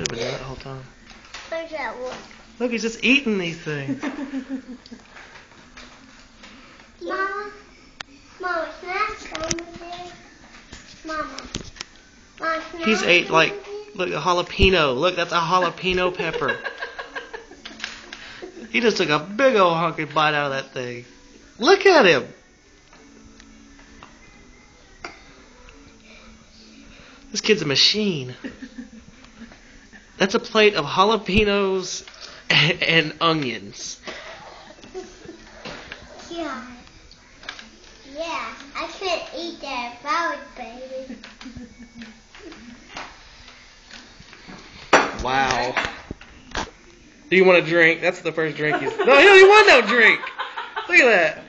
been doing that the whole time. Where's that one? Look, he's just eating these things. Mama, snacks over there. Mama, snacks. He's ate like, look, a jalapeno. Look, that's a jalapeno pepper. He just took a big old hunky bite out of that thing. Look at him. This kid's a machine. That's a plate of jalapenos and onions. Yeah. Yeah, I can't eat that if I was baby. Wow. Do you want a drink? That's the first drink he's... No, he don't even want no drink. Look at that.